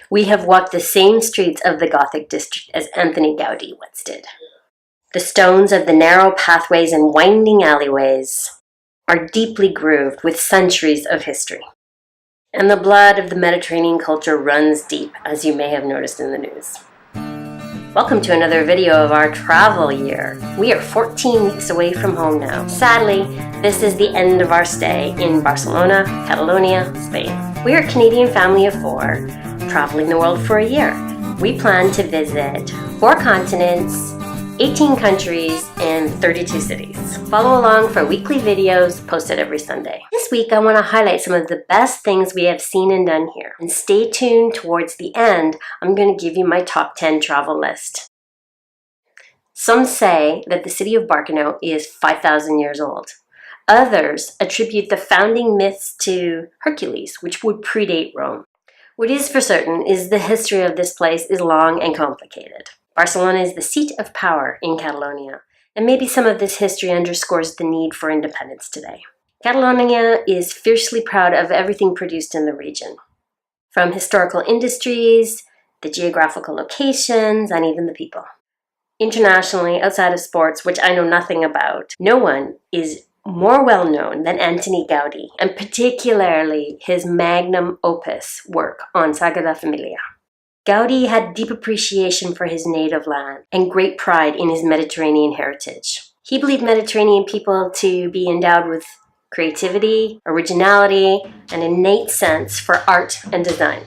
We have walked the same streets of the Gothic district as Atoni Gaudí once did. The stones of the narrow pathways and winding alleyways are deeply grooved with centuries of history. And the blood of the Mediterranean culture runs deep, as you may have noticed in the news. Welcome to another video of our travel year. We are 14 weeks away from home now. Sadly, this is the end of our stay in Barcelona, Catalonia, Spain. We are a Canadian family of 4, traveling the world for a year. We plan to visit 4 continents, 18 countries, and 32 cities. Follow along for weekly videos posted every Sunday. This week, I want to highlight some of the best things we have seen and done here. And stay tuned towards the end. I'm going to give you my top 10 travel list. Some say that the city of Barcelona is 5,000 years old. Others attribute the founding myths to Hercules, which would predate Rome. What is for certain is the history of this place is long and complicated. Barcelona is the seat of power in Catalonia, and maybe some of this history underscores the need for independence today. Catalonia is fiercely proud of everything produced in the region, from historical industries, the geographical locations, and even the people. Internationally, outside of sports, which I know nothing about, no one is more well-known than Atoni Gaudí, and particularly his magnum opus work on Sagrada Familia. Gaudí had deep appreciation for his native land and great pride in his Mediterranean heritage. He believed Mediterranean people to be endowed with creativity, originality, and innate sense for art and design.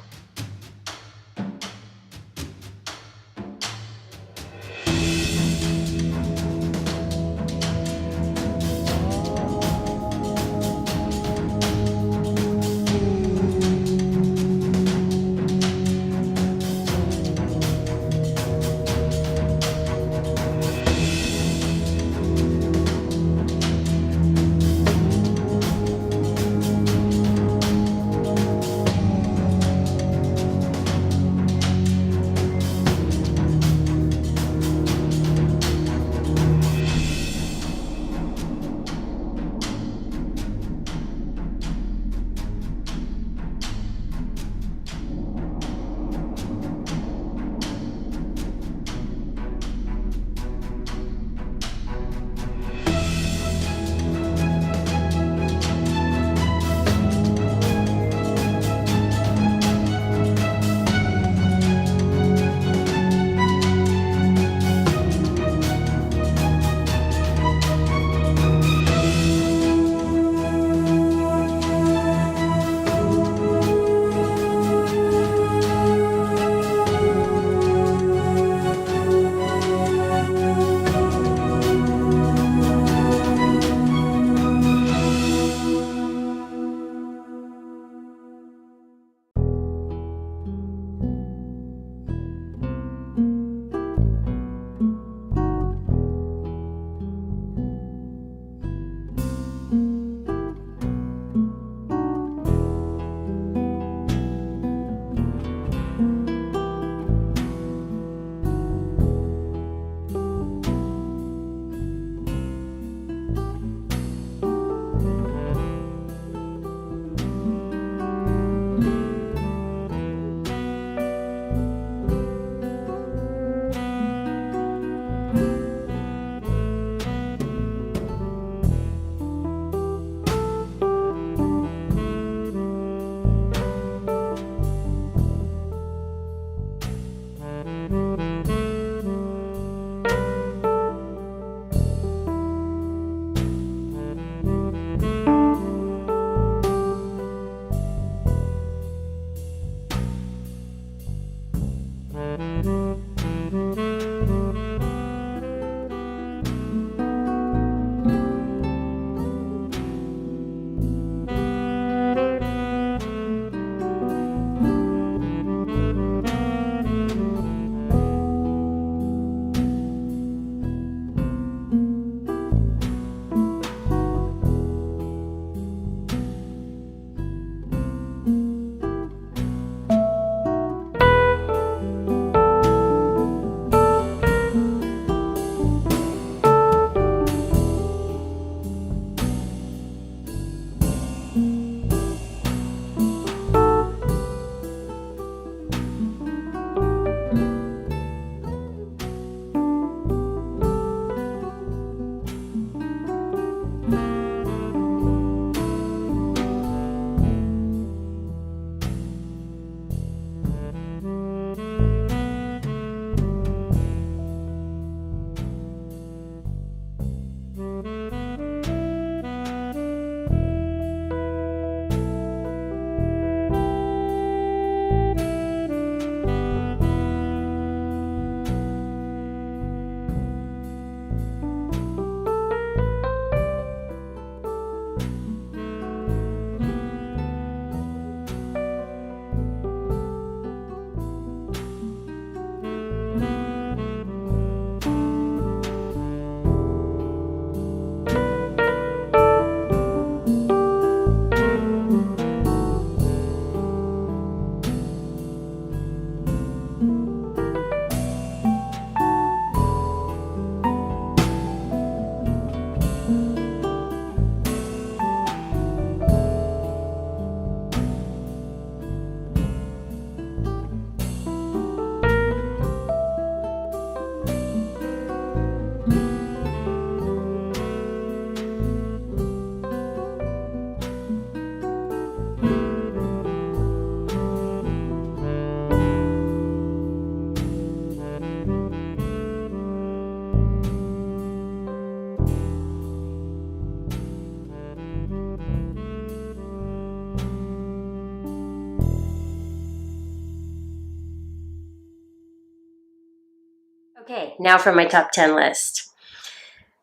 Okay, now for my top 10 list.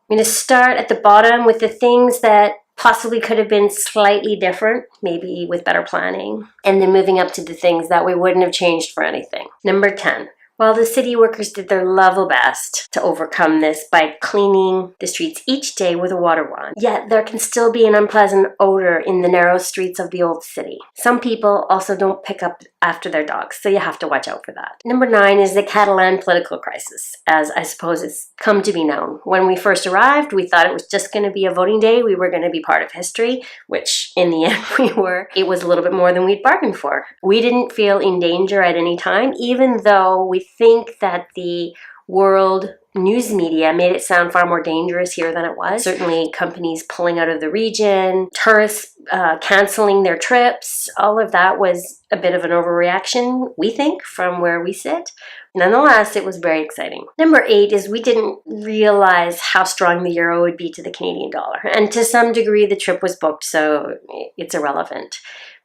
I'm going to start at the bottom with the things that possibly could have been slightly different, maybe with better planning, and then moving up to the things that we wouldn't have changed for anything. Number 10. While the city workers did their level best to overcome this by cleaning the streets each day with a water wand, yet there can still be an unpleasant odor in the narrow streets of the old city. Some people also don't pick up after their dogs, so you have to watch out for that. Number 9 is the Catalan political crisis, as I suppose it's come to be known. When we first arrived, we thought it was just going to be a voting day. We were going to be part of history, which in the end we were. It was a little bit more than we'd bargained for. We didn't feel in danger at any time, even though we think that the world news media made it sound far more dangerous here than it was. Certainly companies pulling out of the region, tourists canceling their trips, all of that was a bit of an overreaction, we think, from where we sit. Nonetheless, it was very exciting. Number 8 is we didn't realize how strong the euro would be to the Canadian dollar. And to some degree, the trip was booked, so it's irrelevant.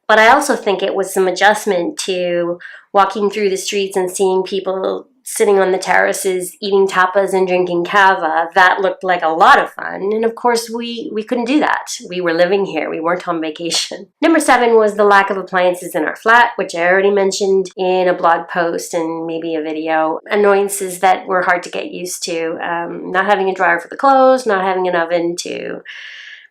But I also think it was some adjustment to walking through the streets and seeing people sitting on the terraces, eating tapas and drinking cava. That looked like a lot of fun. And of course, we couldn't do that. We were living here. We weren't on vacation. Number 7 was the lack of appliances in our flat, which I already mentioned in a blog post and maybe a video. Annoyances that were hard to get used to. Not having a dryer for the clothes, not having an oven to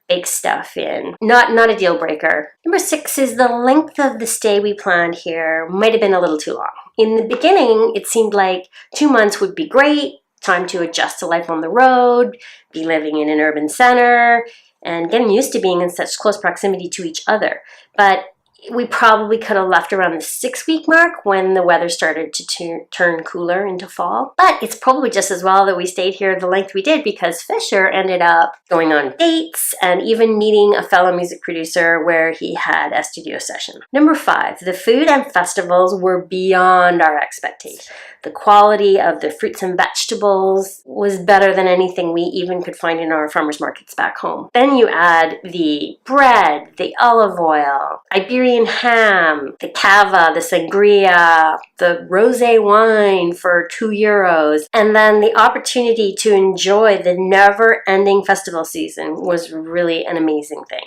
bake stuff in. Not a deal breaker. Number 6 is the length of the stay we planned here might have been a little too long. In the beginning, it seemed like 2 months would be great, time to adjust to life on the road, be living in an urban center, and getting used to being in such close proximity to each other. But we probably could have left around the 6-week mark when the weather started to turn cooler into fall. But it's probably just as well that we stayed here the length we did, because Fisher ended up going on dates and even meeting a fellow music producer where he had a studio session. Number 5, the food and festivals were beyond our expectations. The quality of the fruits and vegetables was better than anything we even could find in our farmers markets back home. Then you add the bread, the olive oil, Iberian ham, the cava, the sangria, the rosé wine for €2, and then the opportunity to enjoy the never-ending festival season was really an amazing thing.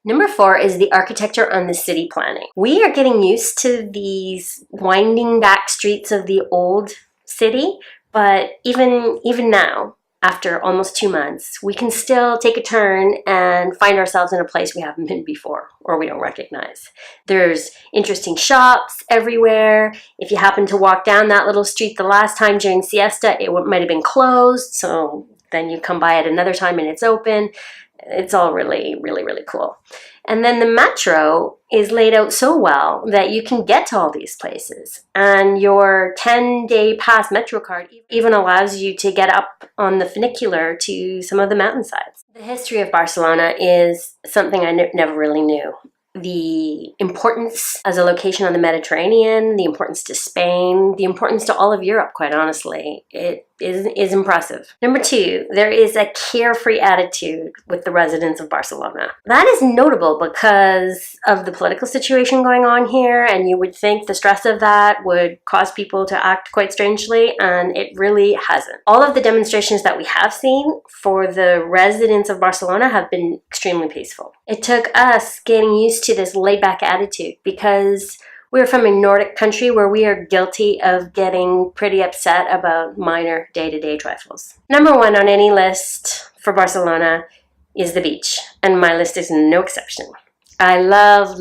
Number 4 is the architecture on the city planning. We are getting used to these winding back streets of the old city, but even now, after almost 2 months, we can still take a turn and find ourselves in a place we haven't been before or we don't recognize. There's interesting shops everywhere. If you happen to walk down that little street the last time during siesta, it might have been closed, so then you come by it another time and it's open. It's all really, really, really cool. And then the metro is laid out so well that you can get to all these places. And your 10-day pass metro card even allows you to get up on the funicular to some of the mountainsides. The history of Barcelona is something I never really knew. The importance as a location on the Mediterranean, the importance to Spain, the importance to all of Europe, quite honestly. It is impressive. Number 2, there is a carefree attitude with the residents of Barcelona. That is notable because of the political situation going on here, and you would think the stress of that would cause people to act quite strangely, and it really hasn't. All of the demonstrations that we have seen for the residents of Barcelona have been extremely peaceful. It took us getting used to this laid-back attitude because we're from a Nordic country where we are guilty of getting pretty upset about minor day-to-day trifles. Number 1 on any list for Barcelona is the beach, and my list is no exception. I loved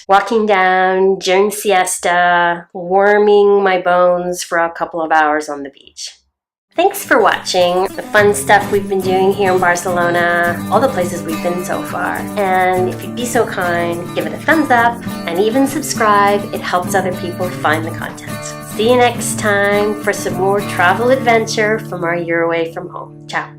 walking down during siesta, warming my bones for a couple of hours on the beach. Thanks for watching the fun stuff we've been doing here in Barcelona, all the places we've been so far. And if you'd be so kind, give it a thumbs up and even subscribe. It helps other people find the content. See you next time for some more travel adventure from our year away from home. Ciao.